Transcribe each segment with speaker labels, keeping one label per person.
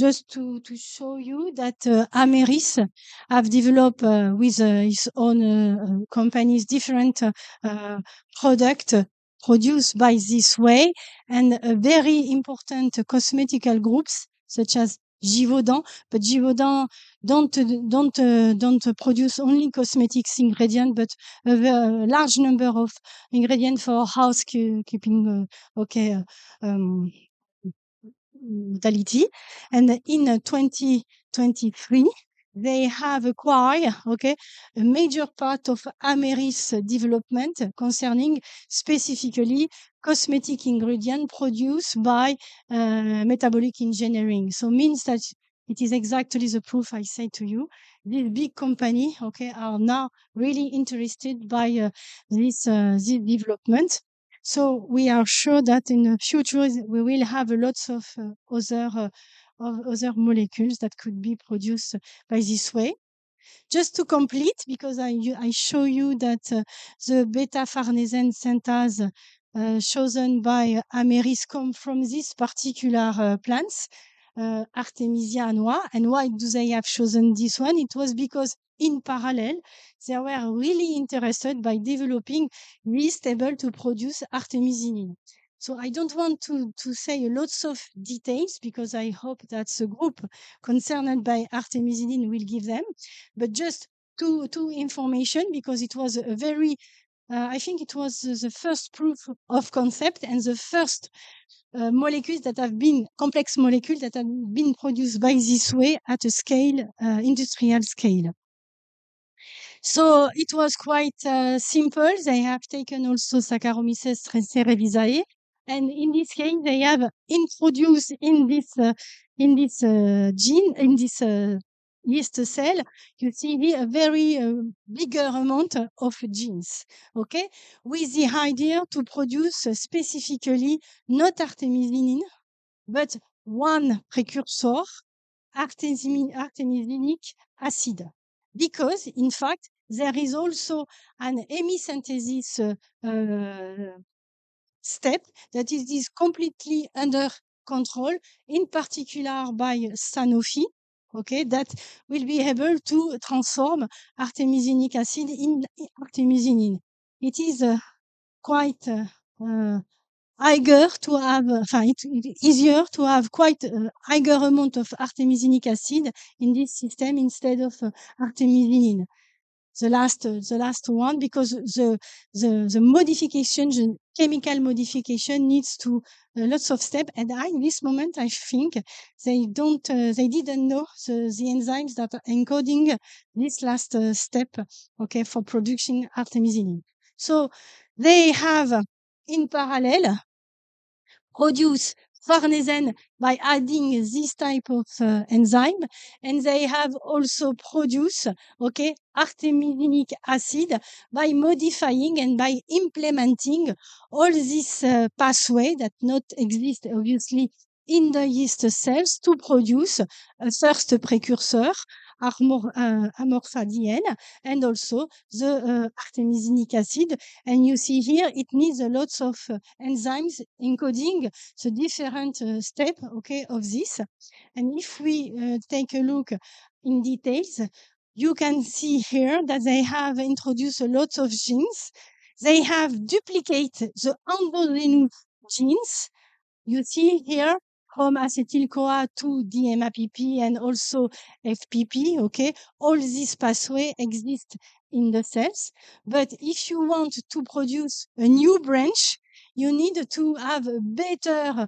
Speaker 1: just to show you that Ameris have developed with his own companies different product produced by this way, and very important cosmetical groups such as Givaudan, but Givaudan don't produce only cosmetics ingredient, but a large number of ingredient for housekeeping modality. And in 2023, they have acquired a major part of Ameris development concerning specifically cosmetic ingredient produced by metabolic engineering. So means that it is exactly the proof I say to you. These big company are now really interested by this development. So we are sure that in the future we will have lots of other molecules that could be produced by this way. Just to complete, because I show you that the beta-farnesen synthase chosen by Ameris come from this particular plants, Artemisia annua. And why do they have chosen this one? It was because in parallel, they were really interested by developing yeast able to produce artemisinin. So I don't want to say lots of details because I hope that the group concerned by artemisinin will give them, but just two information, because it was a very I think it was the first proof of concept and the first molecules that have been complex molecules that have been produced by this way at a scale, industrial scale. So it was quite simple. They have taken also Saccharomyces cerevisiae, and in this case, they have introduced in this gene, in this yeast cell, you see here a very bigger amount of genes, okay, with the idea to produce specifically not artemisinin, but one precursor, artemisinic acid. Because, in fact, there is also an hemisynthesis step that is completely under control, in particular by Sanofi, okay, that will be able to transform artemisinic acid in artemisinin. It is quite higher to have, it's easier to have quite a higher amount of artemisinic acid in this system instead of artemisinin. The last one, because the modification, the chemical modification needs to lots of steps, and in this moment I think they didn't know the enzymes that are encoding this last step, okay, for producing artemisinin. So they have in parallel produce farnesen by adding this type of enzyme, and they have also produced artemisinic acid by modifying and by implementing all this pathway that not exist obviously in the yeast cells to produce a first precursor, amorphadien, and also the artemisinic acid. And you see here it needs a lot of enzymes encoding the different step of this. And if we take a look in details, you can see here that they have introduced a lot of genes. They have duplicated the endogenous genes. You see here from acetyl-CoA to DMAPP and also FPP, okay? All these pathways exist in the cells. But if you want to produce a new branch, you need to have a better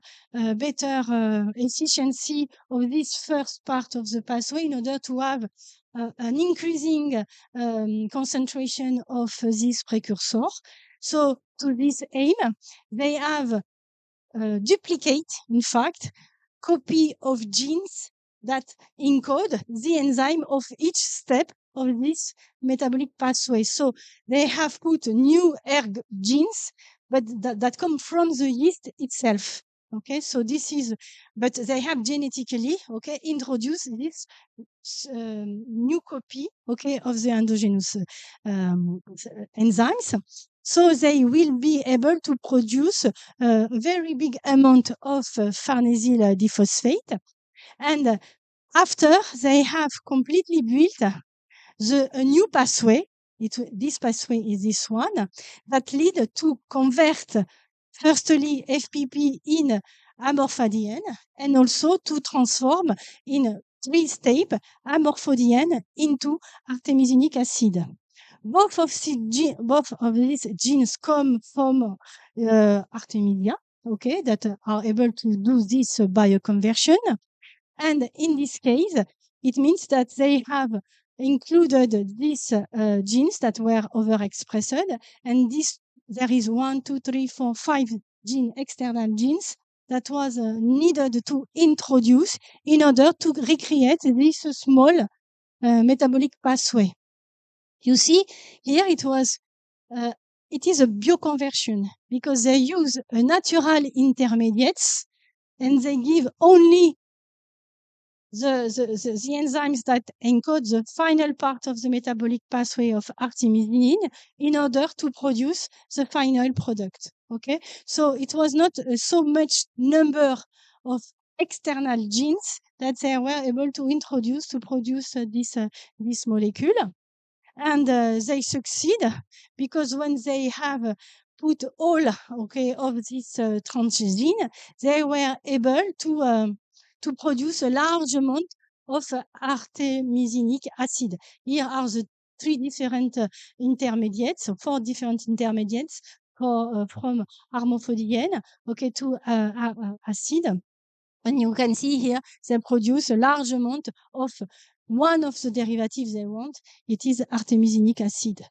Speaker 1: efficiency of this first part of the pathway in order to have an increasing concentration of this precursor. So to this aim, they have duplicate, in fact, copy of genes that encode the enzyme of each step of this metabolic pathway. So they have put new ERG genes, but that come from the yeast itself. Okay, so this is, but they have genetically, introduced this new copy, of the endogenous enzymes. So they will be able to produce a very big amount of farnesyl diphosphate. And after they have completely built a new pathway, this pathway is this one, that lead to convert firstly FPP in amorphodiene and also to transform in 3-step amorphodiene into artemisinic acid. Both of these genes come from Artemisia, okay, that are able to do this bioconversion. And in this case, it means that they have included these genes that were overexpressed, and there is 1, 2, 3, 4, 5 external genes that was needed to introduce in order to recreate this small metabolic pathway. You see, here it is a bioconversion because they use natural intermediates and they give only the enzymes that encode the final part of the metabolic pathway of artemisinin in order to produce the final product. Okay, so it was not so much number of external genes that they were able to introduce to produce this molecule. And they succeed because when they have put all of this transgene, they were able to produce a large amount of artemisinic acid. Here are the 3 different intermediates, 4 different intermediates from amorphodiene, to acid. And you can see here they produce a large amount of one of the derivatives they want. It is artemisinic acid.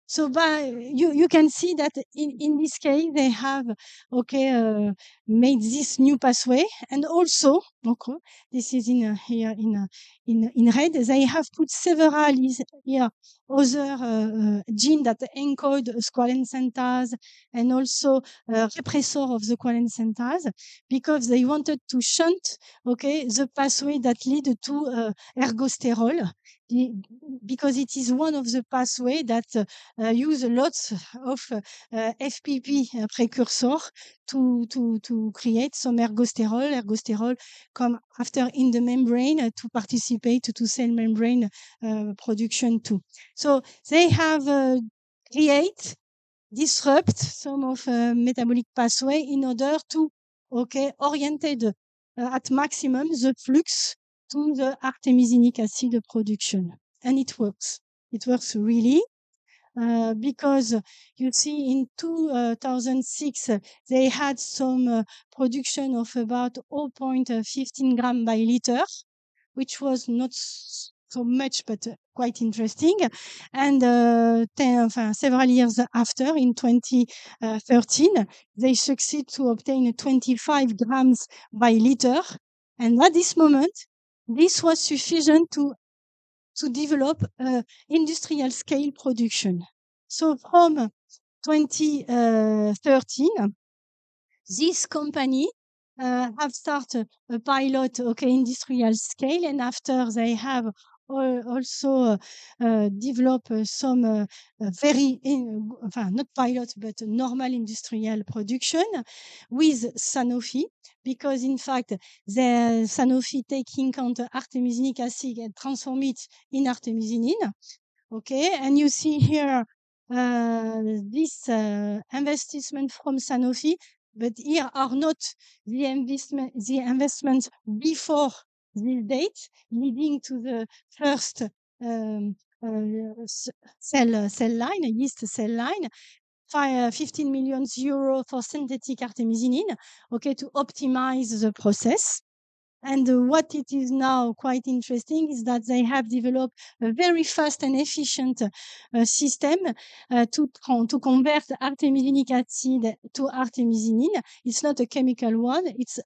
Speaker 1: So you can see that in this case they have made this new pathway, and also this is here in red. They have put several here other gene that encode squalene synthase and also repressor of the squalene synthase, because they wanted to shunt the pathway that lead to ergosterol, because it is one of the pathway that use lots of FPP precursor to create some ergosterol. Ergosterol come after in the membrane to participate to cell membrane production too. So they have disrupt some of metabolic pathway in order to oriented at maximum the flux to the artemisinic acid production. And it works. It works really. Because you see in 2006 they had some production of about 0.15 gram by liter, which was not so much, but quite interesting. And several years after, in 2013, they succeed to obtain 25 grams by liter. And at this moment, this was sufficient to develop industrial scale production. So from 2013, this company have started a pilot, industrial scale, and after they have also developed some not pilot, but normal industrial production with Sanofi, because in fact, the Sanofi taking count artemisinic acid and transform it in artemisinin. And you see here this investment from Sanofi, but here are not the investments before this date, leading to the first cell line, a yeast cell line. 15 million euros for synthetic artemisinin, to optimize the process. And what it is now quite interesting is that they have developed a very fast and efficient system to convert artemisinic acid to artemisinin. It's not a chemical one. It's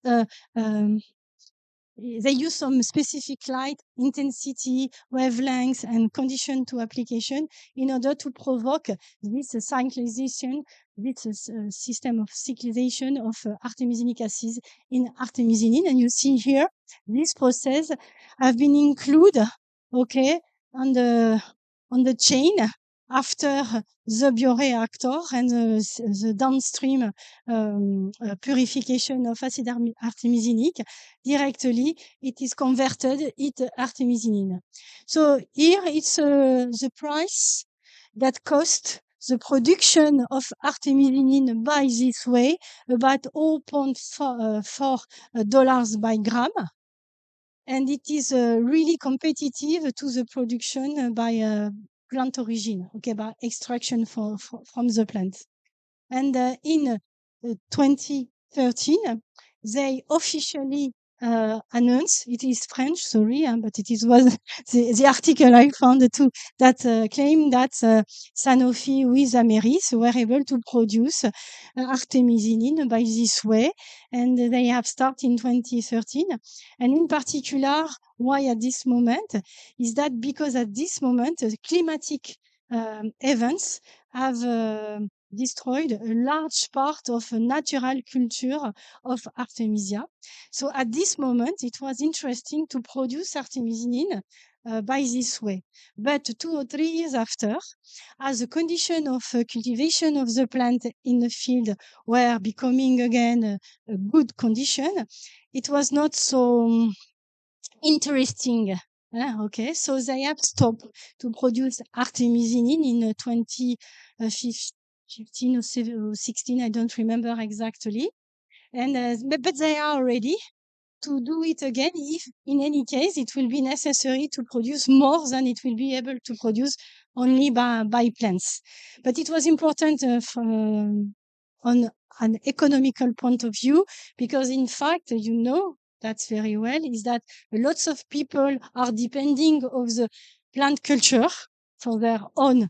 Speaker 1: they use some specific light intensity, wavelengths, and condition to application in order to provoke this cyclization, this system of cyclization of artemisinic acid in artemisinin. And you see here, this process have been included, on the chain after the bioreactor and the downstream purification of acid artemisinic, directly it is converted into artemisinin. So here it's the price that cost the production of artemisinin by this way, about $0.4 by gram. And it is really competitive to the production by plant origin, okay, by extraction from the plant. And in 2013, they officially announced, it is French, sorry, but it was the article I found too, that claimed that Sanofi with Ameris were able to produce artemisinin by this way, and they have started in 2013. And in particular, why at this moment is that because at this moment, climatic events have destroyed a large part of a natural culture of Artemisia. So at this moment, it was interesting to produce artemisinin by this way. But 2 or 3 years after, as the condition of cultivation of the plant in the field were becoming again a good condition, it was not so interesting. Okay, so they have stopped to produce artemisinin in 2015 or 16, I don't remember exactly. And but they are ready to do it again if, in any case, it will be necessary to produce more than it will be able to produce only by plants. But it was important on an economical point of view, because in fact, you know, that's very well, is that lots of people are depending of the plant culture for their own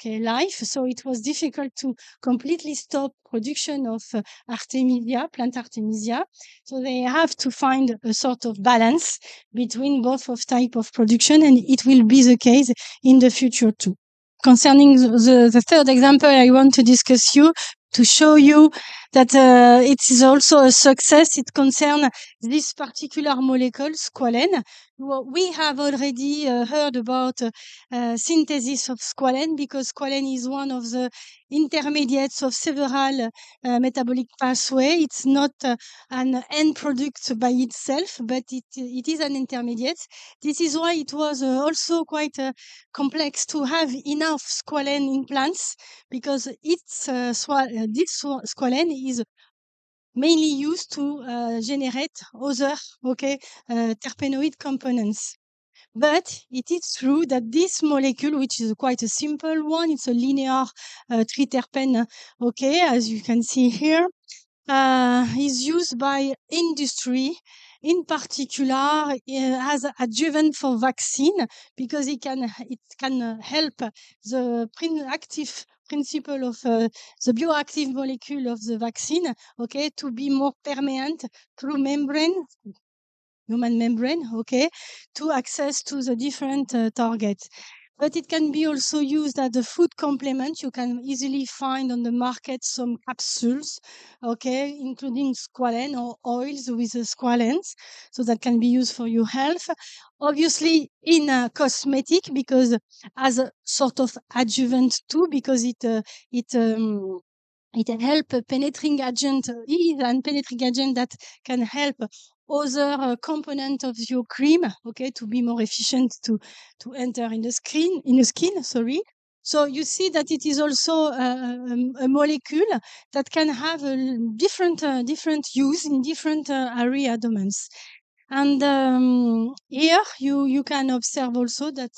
Speaker 1: life. So it was difficult to completely stop production of artemisia, plant artemisia. So they have to find a sort of balance between both of type of production, and it will be the case in the future too. Concerning the third example I want to discuss you, to show you that it is also a success. It concerns this particular molecule, squalene. We have already heard about synthesis of squalene, because squalene is one of the intermediates of several metabolic pathway. It's not an end product by itself, but it is an intermediate. This is why it was also quite complex to have enough squalene in plants, because this squalene is mainly used to generate other terpenoid components. But it is true that this molecule, which is quite a simple one, it's a linear triterpene, as you can see here, is used by industry, in particular as adjuvant for vaccine, because it can help the active principle of the bioactive molecule of the vaccine, to be more permeant through membrane, human membrane, to access to the different targets. But it can be also used as a food complement. You can easily find on the market some capsules, including squalene or oils with squalenes. So that can be used for your health. Obviously in cosmetic, because as a sort of adjuvant too, because it help penetrating agent, and penetrating agent that can help other component of your cream, to be more efficient to enter in the skin. Sorry. So you see that it is also a molecule that can have a different use in different area domains. And here you can observe also that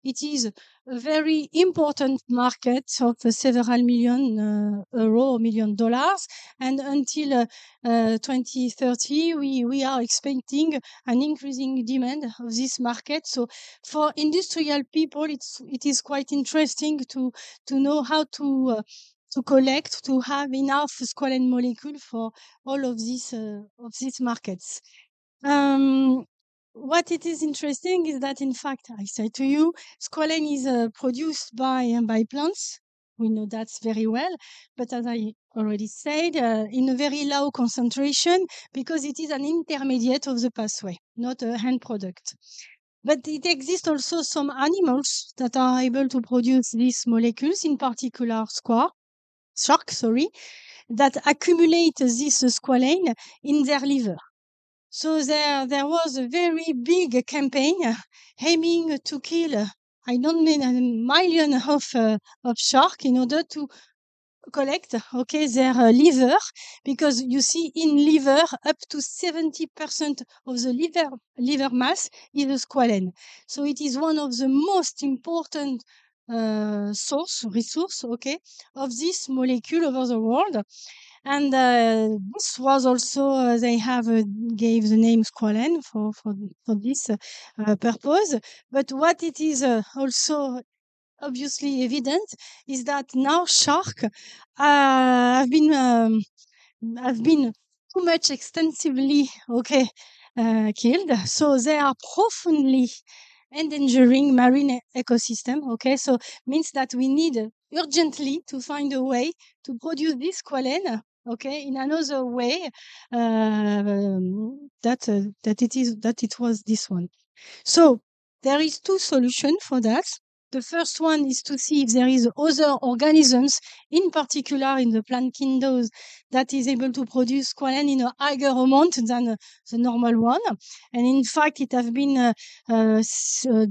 Speaker 1: it is a very important market of several million euro or $1 million. And until 2030, we are expecting an increasing demand of this market. So for industrial people, it is quite interesting to know how to collect, to have enough squalene molecule for all of these markets. What it is interesting is that, in fact, I say to you, squalene is produced by plants. We know that very well, but as I already said, in a very low concentration, because it is an intermediate of the pathway, not a end product. But it exists also some animals that are able to produce these molecules, in particular shark, that accumulate this squalane in their liver. So there was a very big campaign aiming to kill, I don't mean a million of shark in order to collect, their liver, because you see in liver up to 70% of the liver mass is squalene. So it is one of the most important resource, of this molecule over the world. And this was also they have gave the name squalene for this purpose. But what it is also obviously evident is that now shark have been too much extensively killed, so they are profoundly endangering marine ecosystem. So means that we need urgently to find a way to produce this squalene in another way that it was this one. So there is two solutions for that. The first one is to see if there is other organisms, in particular in the plant kingdom, that is able to produce squalene in a higher amount than the normal one. And in fact, it has been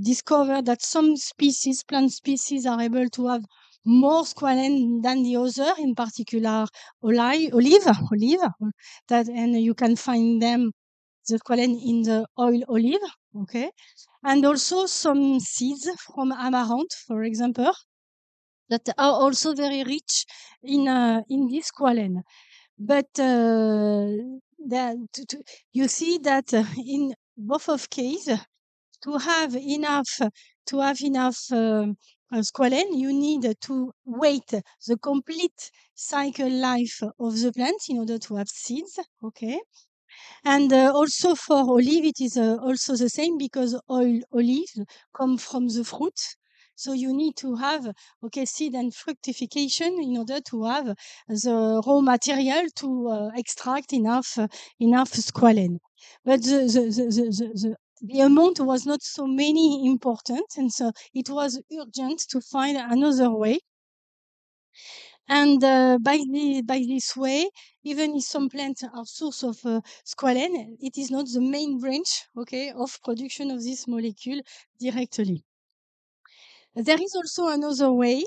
Speaker 1: discovered that some species, plant species, are able to have more squalene than the other, in particular olive. And you can find them, the squalene, in the oil olive. And also some seeds from amaranth, for example, that are also very rich in this squalene. But you see that in both of cases, to have enough squalene, you need to wait the complete cycle life of the plant in order to have seeds. And also for olive, it is also the same, because olives come from the fruit. So you need to have seed and fructification in order to have the raw material to extract enough squalene. But the amount was not so many important, and so it was urgent to find another way. And by this way, even if some plants are source of squalene, it is not the main branch, of production of this molecule directly. There is also another way,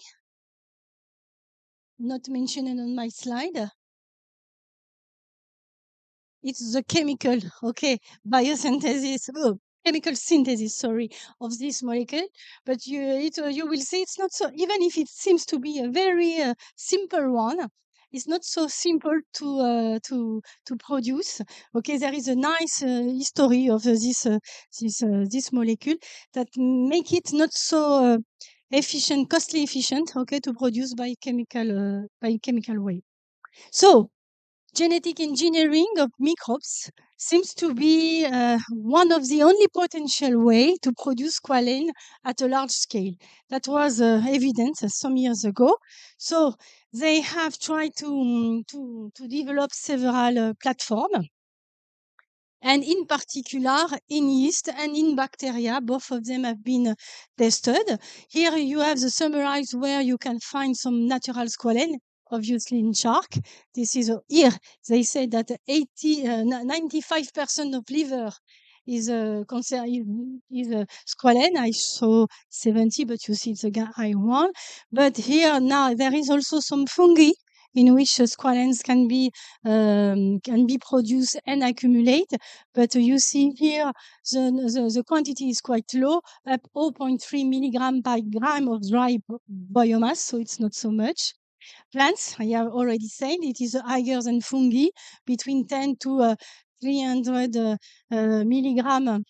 Speaker 1: not mentioned on my slide. It's the chemical, biosynthesis, chemical synthesis, of this molecule. But you will see it's not so, even if it seems to be a very simple one, it's not so simple to produce. There is a nice history of this molecule that make it not so costly efficient, to produce by chemical way. So genetic engineering of microbes seems to be one of the only potential way to produce squalene at a large scale. That was evident some years ago. So they have tried to develop several platforms. And in particular, in yeast and in bacteria, both of them have been tested. Here you have the summarized where you can find some natural squalene, obviously in shark. This is here. They say that 95% of liver is squalene. I saw 70, but you see it's a high one. But here now there is also some fungi in which squalenes can be produced and accumulate. But you see here the quantity is quite low, at 0.3 milligram per gram of dry biomass, so it's not so much. Plants, I have already said, it is higher than fungi, between 10 to 300 milligram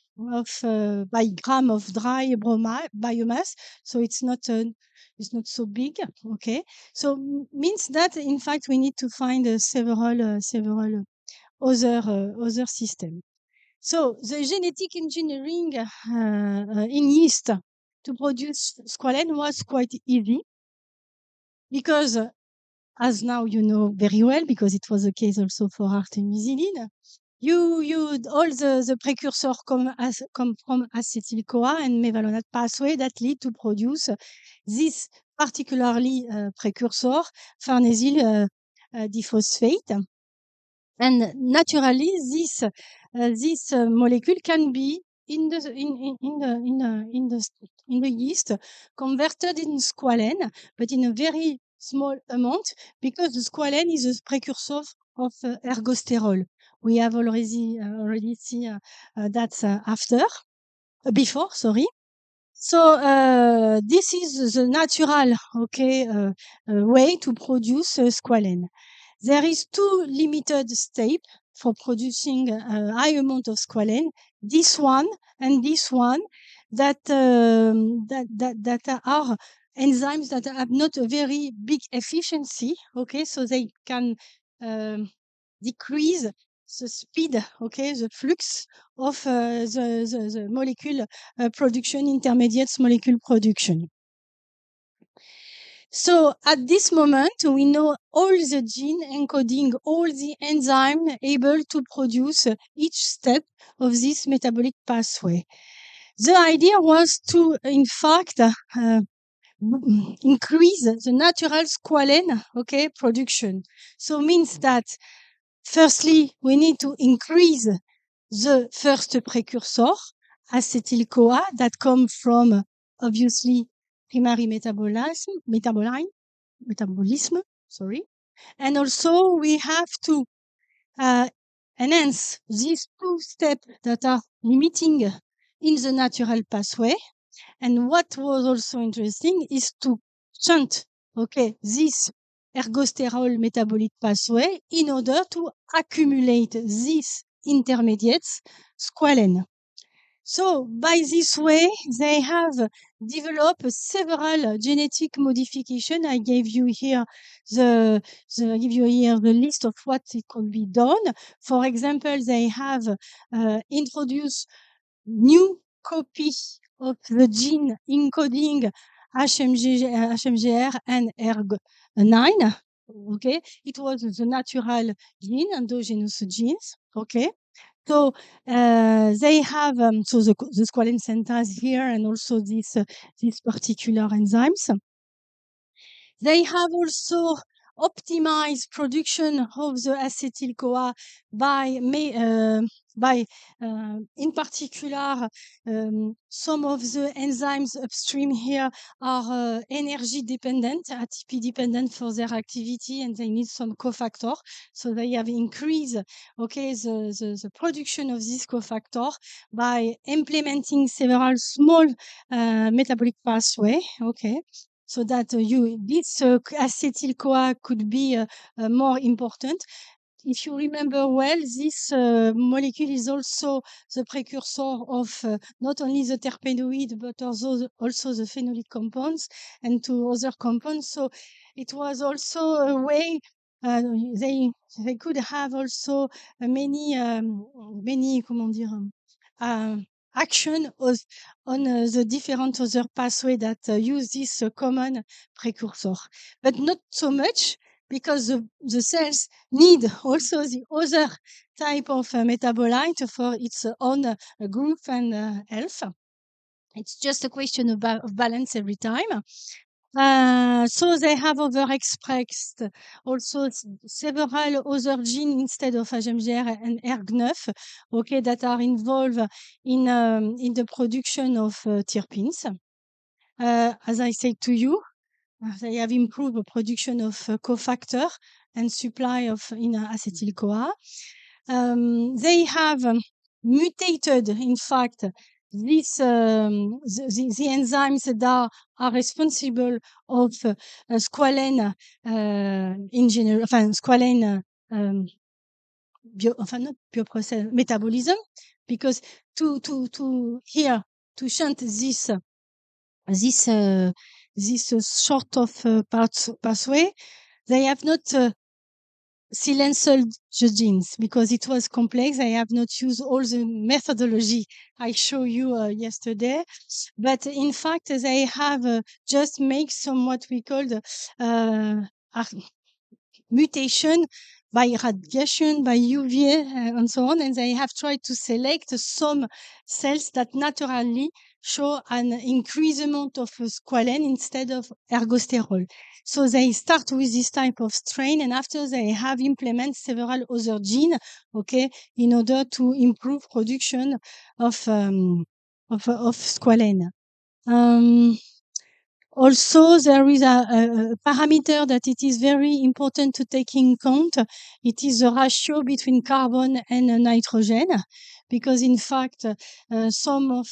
Speaker 1: by gram of dry biomass. So it's not so big. So means that in fact we need to find several other systems. So the genetic engineering in yeast to produce squalene was quite easy, because as now you know very well, because it was the case also for artemisinin, all the precursor come from acetyl-CoA and mevalonate pathway that lead to produce this particularly precursor, farnesyl diphosphate. And naturally, this molecule can be in the yeast converted in squalene, but in a very small amount, because the squalene is a precursor of ergosterol. We have already seen that before, sorry. So this is the natural way to produce squalene. There is two limited steps for producing a high amount of squalene. This one and this one that are enzymes that have not a very big efficiency. Okay, so they can decrease the speed, the flux of the molecule production, intermediates molecule production. So at this moment, we know all the gene encoding all the enzyme able to produce each step of this metabolic pathway. The idea was to, in fact, increase the natural squalene, production. So means that firstly, we need to increase the first precursor, acetyl-CoA, that come from obviously primary metabolism, sorry. And also we have to enhance these two steps that are limiting in the natural pathway. And what was also interesting is to shunt, this ergosterol metabolic pathway in order to accumulate these intermediates squalene. So by this way, they have developed several genetic modification. I gave you here the list of what it could be done. For example, they have introduced new copies of the gene encoding HMGR and ERG9. Okay, it was the natural gene, endogenous genes. Okay, so they have so the squalene synthase here, and also these particular enzymes. They have also optimized production of the acetyl-CoA by in particular, some of the enzymes upstream here are energy dependent, ATP dependent for their activity, and they need some cofactor. So they have increased, the production of this cofactor by implementing several small metabolic pathway. Okay. So that this acetyl-CoA could be more important. If you remember well, this molecule is also the precursor of not only the terpenoid, but also the phenolic compounds and two other compounds. So it was also a way they could have also many action on the different other pathway that use this common precursor, but not so much, because the cells need also the other type of metabolite for its own growth and health. It's just a question of balance every time. So they have overexpressed also several other genes instead of HMGR and ERG9, that are involved in the production of terpenes. As I said to you, they have improved the production of cofactor and supply of acetyl-CoA. They have mutated, in fact, this the enzymes that are responsible of squalene in general, squalene not bioprocess metabolism, because to shunt this sort of pathway, they have not silenced the genes because it was complex. I have not used all the methodology I showed you yesterday, but in fact they have just make some what we call mutation by radiation, by UV, and so on. And they have tried to select some cells that naturally show an increased amount of squalene instead of ergosterol. So they start with this type of strain, and after they have implemented several other genes, okay, in order to improve production of squalene. Also, there is a parameter that it is very important to take in count. It is the ratio between carbon and nitrogen, because in fact, some of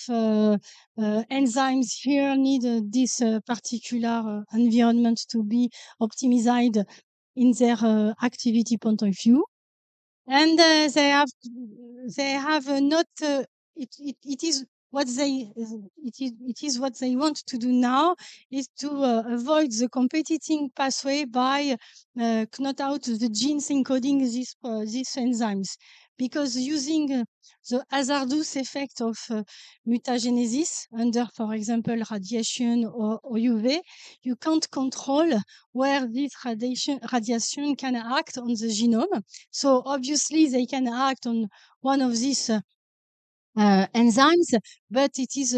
Speaker 1: enzymes here need this particular environment to be optimized in their activity point of view. And they have not it is what they it is what they want to do now is to avoid the competing pathway by knock out the genes encoding these enzymes, because using the hazardous effect of mutagenesis under, for example, radiation or UV, you can't control where this radiation can act on the genome. So obviously they can act on one of these enzymes, but it is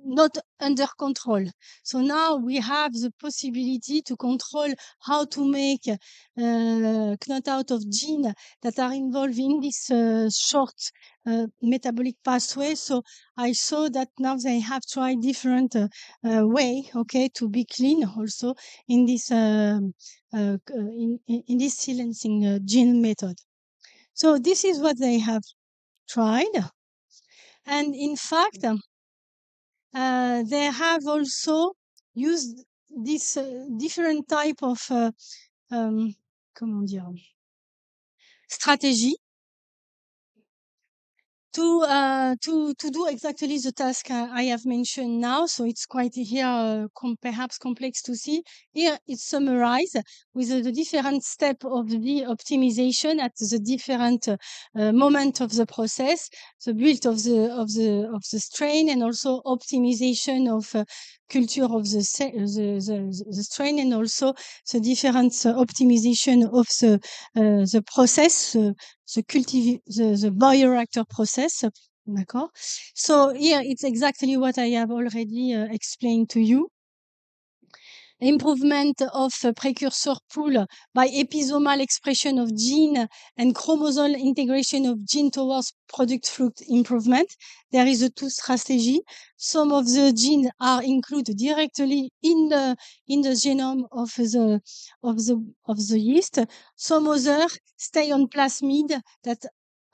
Speaker 1: not under control. So now we have the possibility to control how to make knockout of genes that are involved in this short metabolic pathway. So I saw that now they have tried different way, okay, to be clean also in this in this silencing gene method. So this is what they have tried. And in fact, they have also used this different type of comment dire, strategy to do exactly the task I have mentioned now. So it's quite here perhaps complex to see. Here it's summarized with the different step of the optimization at the different moment of the process, the build of the strain, and also optimization of culture of the strain, and also the different optimization of the process, the bioreactor process. D'accord? So here it's exactly what I have already explained to you. Improvement of precursor pool by episomal expression of gene and chromosomal integration of gene towards product fruit improvement. There is a two strategy. Some of the genes are included directly in the genome of the yeast. Some other stay on plasmid that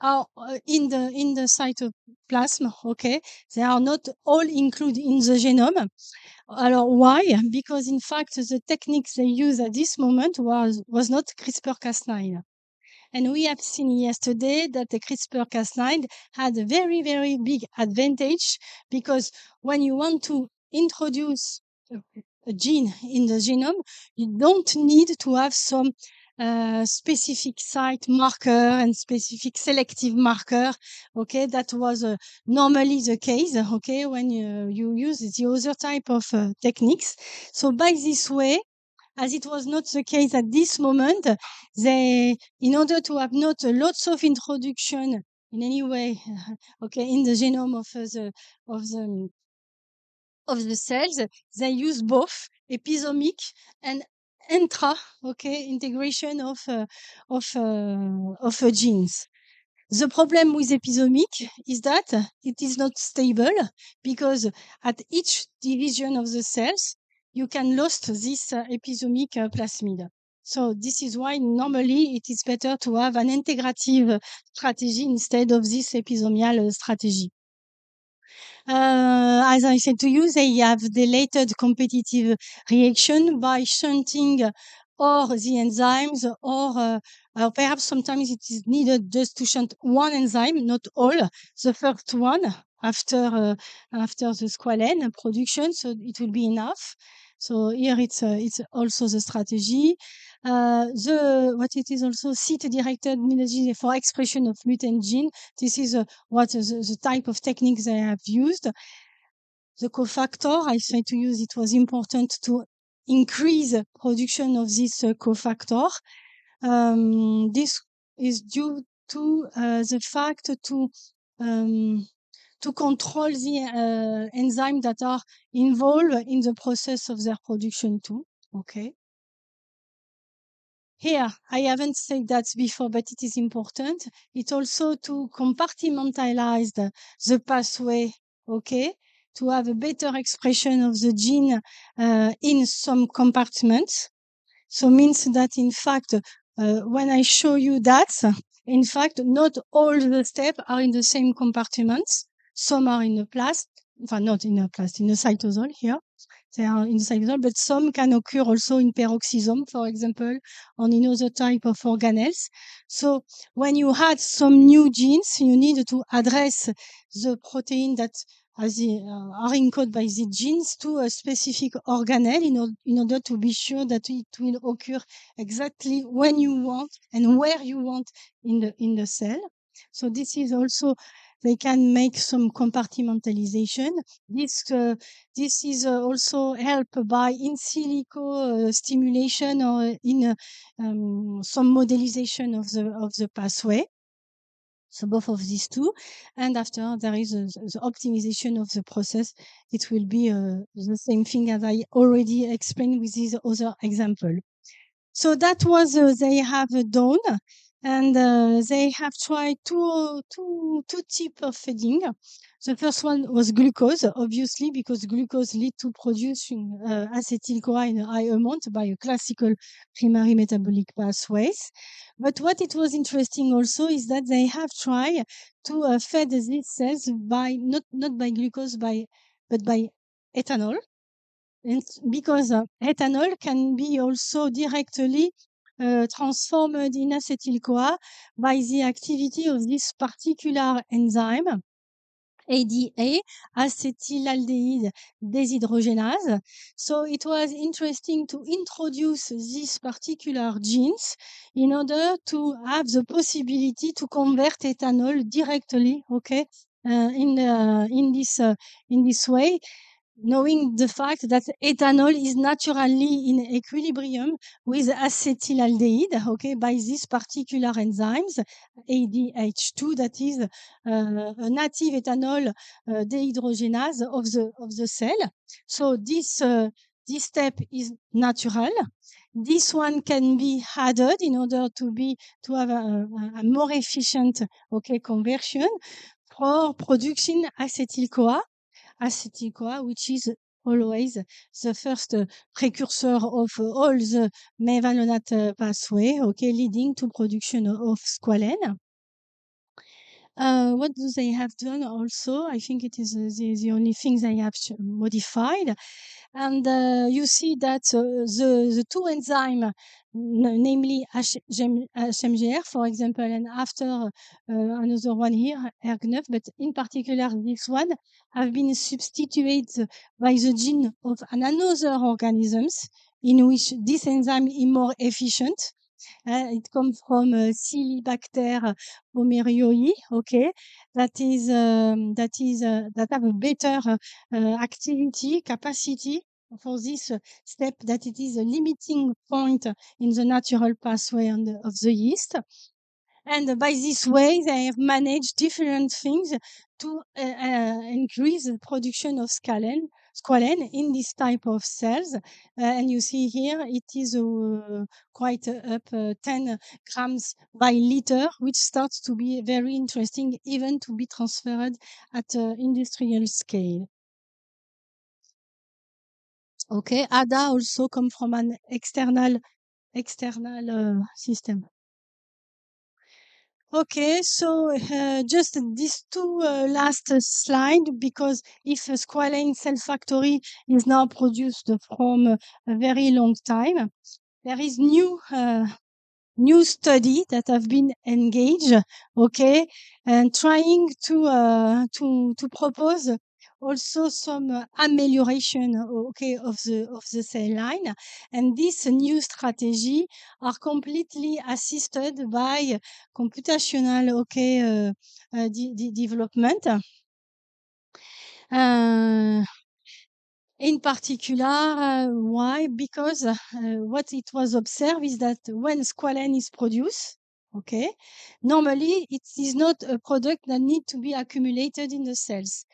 Speaker 1: are in the cytoplasm. Okay, they are not all included in the genome. Alors why? Because in fact the techniques they use at this moment was not CRISPR-Cas9. And we have seen yesterday that the CRISPR-Cas9 had a very, very big advantage, because when you want to introduce a gene in the genome, you don't need to have some specific site marker and specific selective marker. Okay, that was normally the case. Okay, when you use the other type of techniques. So by this way, as it was not the case at this moment, in order to have not lots of introduction in any way, okay, in the genome of the cells, they use both episomic and intra, okay, integration of genes. The problem with episomic is that it is not stable, because at each division of the cells, you can lose this episomic plasmid. So this is why normally it is better to have an integrative strategy instead of this episomial strategy. As I said to you, they have dilated competitive reaction by shunting or the enzymes, or perhaps sometimes it is needed just to shunt one enzyme, not all. The first one after the squalene production, so it will be enough. So here it's also the strategy. What it is also CT-directed immunogene for expression of mutant gene. This is what the type of techniques they have used. The cofactor, I said to you, it was important to increase production of this cofactor. This is due to the fact to control the enzymes that are involved in the process of their production too. Okay. Here, I haven't said that before, but it is important. It's also to compartmentalize the pathway, okay, to have a better expression of the gene in some compartments. So means that in fact, when I show you that, in fact, not all the steps are in the same compartments. Some are in a plast, not in a plast, in a cytosol here. They are in the cytosol, but some can occur also in peroxisome, for example, or in other type of organelles. So when you add some new genes, you need to address the protein that are encoded by the genes to a specific organelle in order to be sure that it will occur exactly when you want and where you want in the cell. So this is also, they can make some compartmentalization. This is also helped by in silico stimulation or in some modelization of the pathway. So both of these two, and after there is the optimization of the process. It will be the same thing as I already explained with this other example. So that was they have done, and they have tried two types of feeding. The first one was glucose, obviously, because glucose leads to producing acetyl-CoA in a high amount by a classical primary metabolic pathways. But what it was interesting also is that they have tried to feed these cells by not by glucose, but by ethanol. And because ethanol can be also directly transformed in acetyl-CoA by the activity of this particular enzyme, ADA, acetylaldehyde dehydrogenase. So it was interesting to introduce these particular genes in order to have the possibility to convert ethanol directly, okay, in this way, knowing the fact that ethanol is naturally in equilibrium with acetylaldehyde, okay, by these particular enzymes, ADH2, that is a native ethanol dehydrogenase of the cell. So this step is natural. This one can be added in order to have a more efficient, okay, conversion for producing acetyl-CoA, which is always the first precursor of all the mevalonate pathway, okay, leading to production of squalene. What do they have done also? I think it is the only thing they have modified. And you see that the two enzymes, namely HMGR, for example, and after another one here, ERG9, but in particular this one, have been substituted by the gene of another organisms in which this enzyme is more efficient. It comes from Caelibacter pomerioi, okay, that have a better activity capacity for this step, that it is a limiting point in the natural pathway of the yeast. And by this way, they have managed different things to increase the production of squalene in this type of cells. And you see here, it is quite up 10 grams by liter, which starts to be very interesting, even to be transferred at industrial scale. Okay, ADA also come from an external system. Okay, so just these two last slide, because if a squalene cell factory is now produced from a very long time, there is new study that have been engaged, okay, and trying to propose also some amelioration, okay, of the cell line. And this new strategy are completely assisted by computational, okay, development. In particular, why? Because what it was observed is that when squalene is produced, okay, normally it is not a product that need to be accumulated in the cells.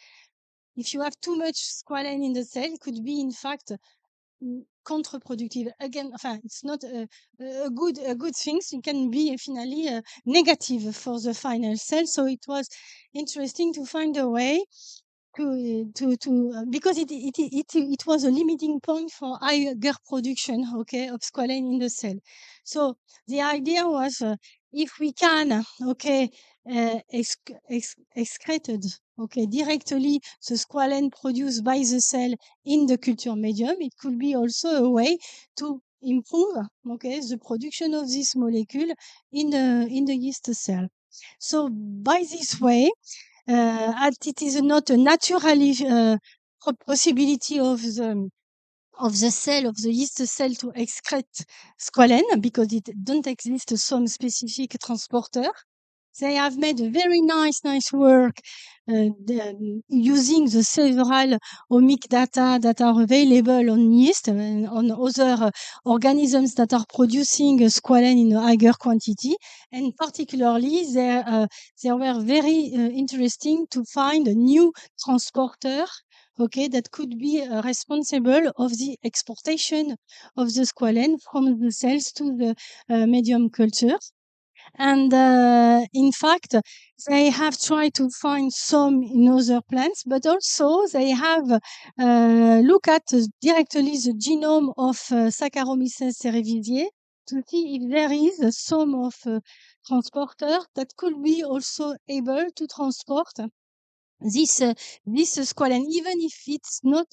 Speaker 1: If you have too much squalene in the cell, it could be in fact counterproductive. Again, enfin, it's not a good thing. It can be finally negative for the final cell. So it was interesting to find a way because it was a limiting point for higher production, okay, of squalene in the cell. So the idea was if we can, okay, excreted, okay, directly the squalene produced by the cell in the culture medium, it could be also a way to improve, okay, the production of this molecule in the yeast cell. So by this way, as it is not a naturally possibility of the cell, of the yeast cell to excrete squalene because it don't exist some specific transporter. They have made a very nice work using the several omic data that are available on yeast and on other organisms that are producing squalene in a higher quantity. And particularly, they were very interesting to find a new transporter, okay, that could be responsible of the exportation of the squalene from the cells to the medium culture. And in fact, they have tried to find some in other plants, but also they have looked at directly the genome of Saccharomyces cerevisiae to see if there is some of transporter that could be also able to transport this squalene, even if it's not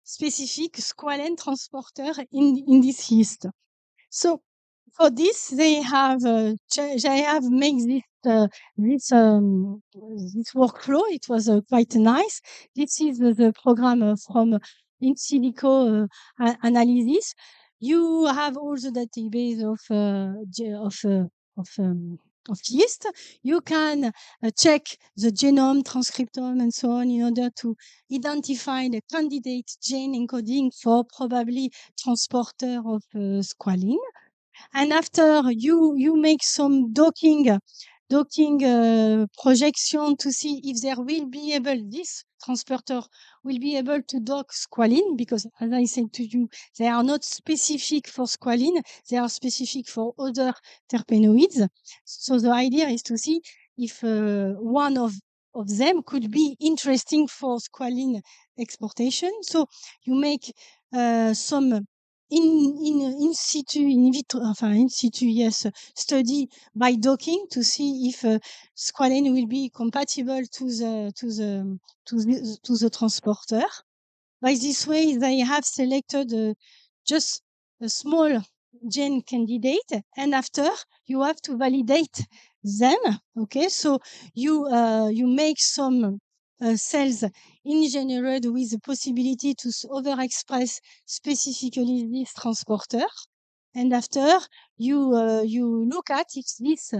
Speaker 1: specific squalene transporter in this yeast. So for this, they have made this workflow. It was quite nice. This is the program from in silico analysis. You have all the database of yeast. You can check the genome, transcriptome, and so on in order to identify the candidate gene encoding for probably transporter of squalene. And after you make some docking projection to see if there will be able, this transporter will be able to dock squalene, because as I said to you, they are not specific for squalene, they are specific for other terpenoids. So the idea is to see if one of them could be interesting for squalene exportation. So you make some in situ, in vitro, enfin in situ, yes, study by docking to see if squalene will be compatible to the transporter. By this way, they have selected just a small gene candidate, and after you have to validate them. Okay, so you make some cells engineered with the possibility to overexpress specifically this transporter, and after you look at if these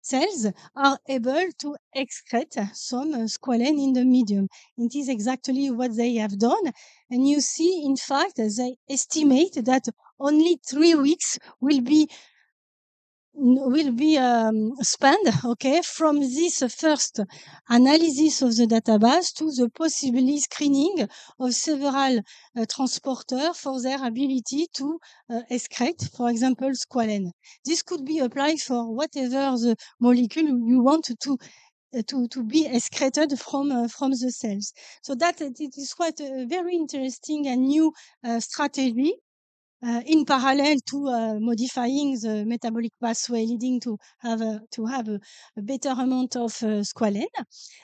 Speaker 1: cells are able to excrete some squalene in the medium. It is exactly what they have done, and you see, in fact, they estimate that only 3 weeks will be spent, okay, from this first analysis of the database to the possible screening of several transporters for their ability to excrete, for example, squalene. This could be applied for whatever the molecule you want to be excreted from the cells. So that it is quite a very interesting and new strategy in parallel to modifying the metabolic pathway leading to have a better amount of squalene.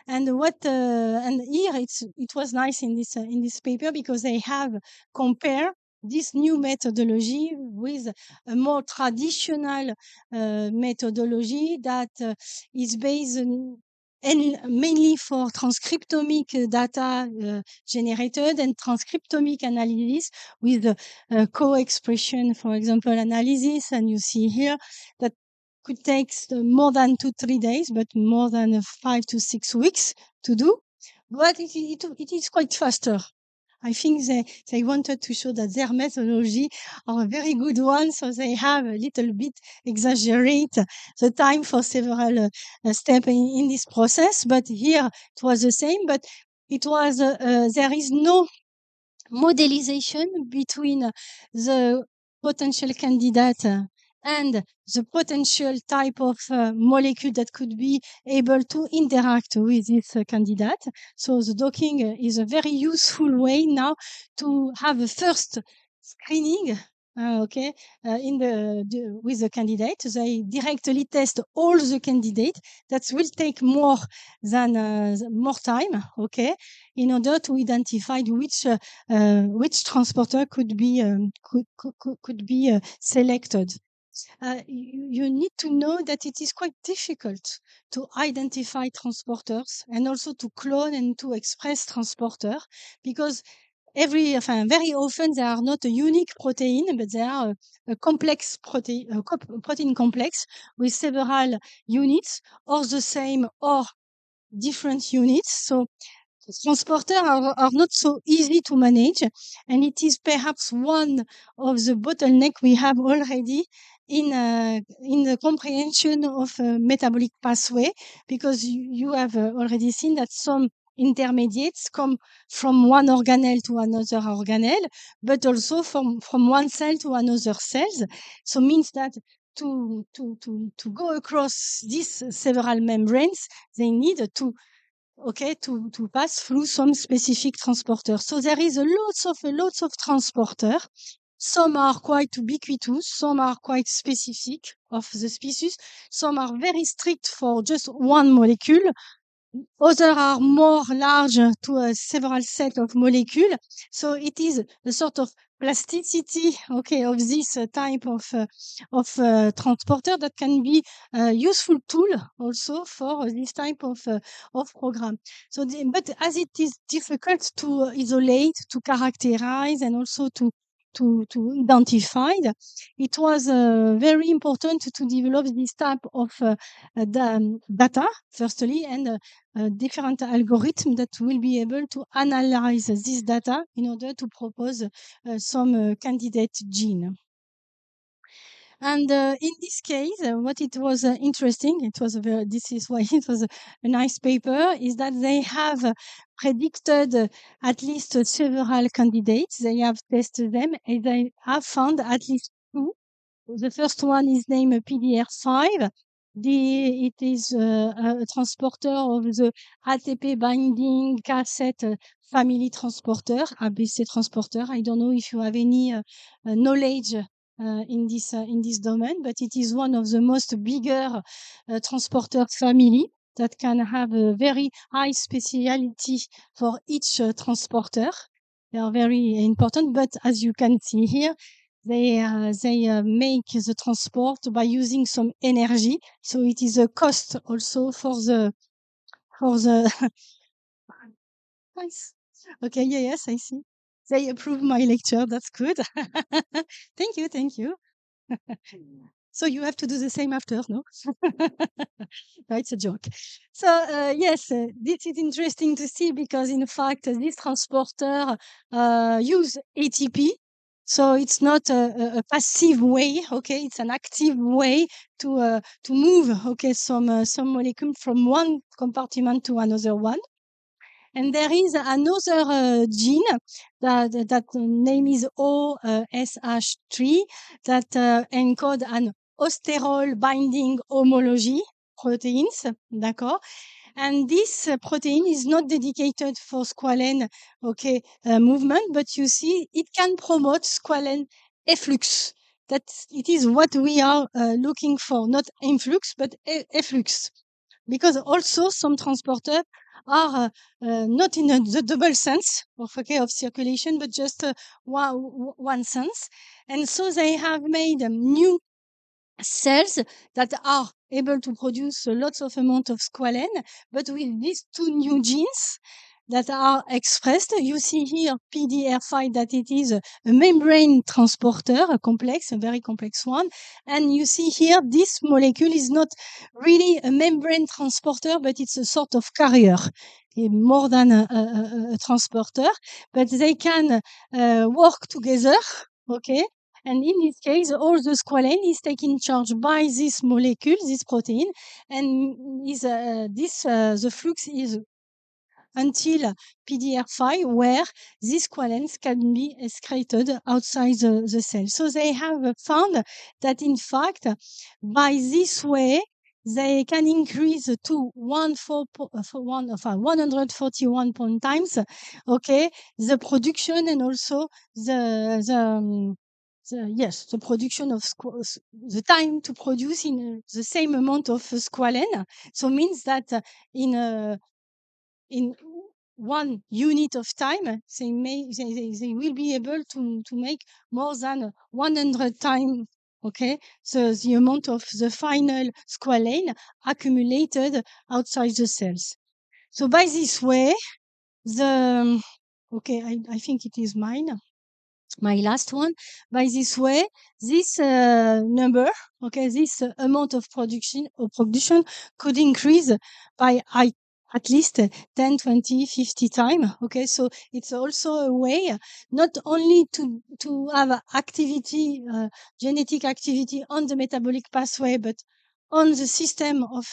Speaker 1: And here it was nice in this paper because they have compared this new methodology with a more traditional methodology that is based and mainly for transcriptomic data generated and transcriptomic analysis with co-expression, for example, analysis. And you see here that could take more than 2-3 days, but more than 5 to 6 weeks to do. But it is quite faster. I think they wanted to show that their methodology are a very good one, so they have a little bit exaggerate the time for several steps in this process. But here it was the same, but it was there is no modelization between the potential candidate and the potential type of molecule that could be able to interact with this candidate. So the docking is a very useful way now to have a first screening with the candidate. They directly test all the candidates. That will take more time, okay, in order to identify which transporter could be selected. You need to know that it is quite difficult to identify transporters and also to clone and to express transporter, because very often they are not a unique protein, but they are a complex protein complex with several units, or the same or different units. So transporters are not so easy to manage, and it is perhaps one of the bottleneck we have already in the comprehension of metabolic pathway, because you have already seen that some intermediates come from one organelle to another organelle, but also from one cell to another cells. So means that to go across these several membranes, they need to pass through some specific transporter. So there is lots of transporter. Some are quite ubiquitous, some are quite specific of the species, some are very strict for just one molecule, others are more large to a several set of molecules. So it is a sort of plasticity, of this type of transporter that can be a useful tool also for this type of program. So, but as it is difficult to isolate, to characterize, and also to identify, it was very important to develop this type of data, firstly, and different algorithms that will be able to analyze this data in order to propose some candidate gene. And in this case, what it was interesting, this is why it was a nice paper, is that they have predicted at least several candidates. They have tested them, and they have found at least two. The first one is named PDR5. It is a transporter of the ATP binding cassette family transporter, ABC transporter. I don't know if you have any knowledge in this domain, but it is one of the most bigger transporter family that can have a very high speciality for each transporter. They are very important, but as you can see here, they make the transport by using some energy. So it is a cost also for the nice. Okay. Yeah, yes, I see. They approve my lecture. That's good. Thank you. So you have to do the same after, no? No, it's a joke. So yes, this is interesting to see, because in fact this transporter use ATP. So it's not a passive way, it's an active way to move, some molecule from one compartment to another one. And there is another gene that name is OSH3 that encode an osterol binding homology proteins, d'accord? And this protein is not dedicated for squalene, movement, but you see it can promote squalene efflux. That it is what we are looking for, not influx, but efflux. Because also some transporters are not in the double sense of circulation, but just one sense. And so they have made new cells that are able to produce lots of amount of squalene, but with these two new genes that are expressed. You see here PDR5, that it is a membrane transporter, a very complex one. And you see here, this molecule is not really a membrane transporter, but it's a sort of carrier. more than a transporter, but they can work together, okay? And in this case, all the squalane is taken charge by this molecule, this protein, and the flux is until PDR5, where these squalanes can be excreted outside the cell. So they have found that, in fact, by this way, they can increase to 141 times, okay, the production and also the production of the time to produce in the same amount of squalane. So means that in 1 unit of time, they will be able to make more than 100 times, okay, so the amount of the final squalane accumulated outside the cells. So by this way, I think it is my last one. By this way, this number, okay, this amount of production could increase by at least 10, 20, 50 times. Okay, so it's also a way not only to have activity, genetic activity on the metabolic pathway, but on the system of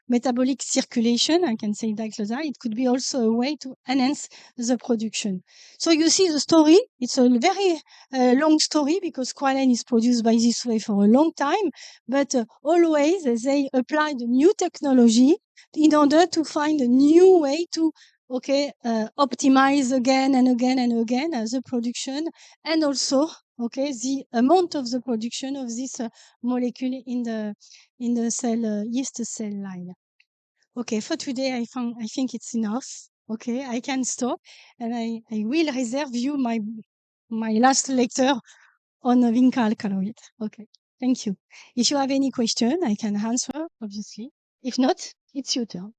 Speaker 1: metabolic circulation. I can say that it could be also a way to enhance the production. So you see the story. It's a very long story because squalane is produced by this way for a long time, but always they applied new technology in order to find a new way to optimize again and again and again the production, and also the amount of the production of this molecule in the cell yeast cell line. Okay, for today I think it's enough. Okay, I can stop, and I will reserve you my last lecture on Vinca alkaloid. Okay, thank you. If you have any question, I can answer, obviously. If not, it's your turn.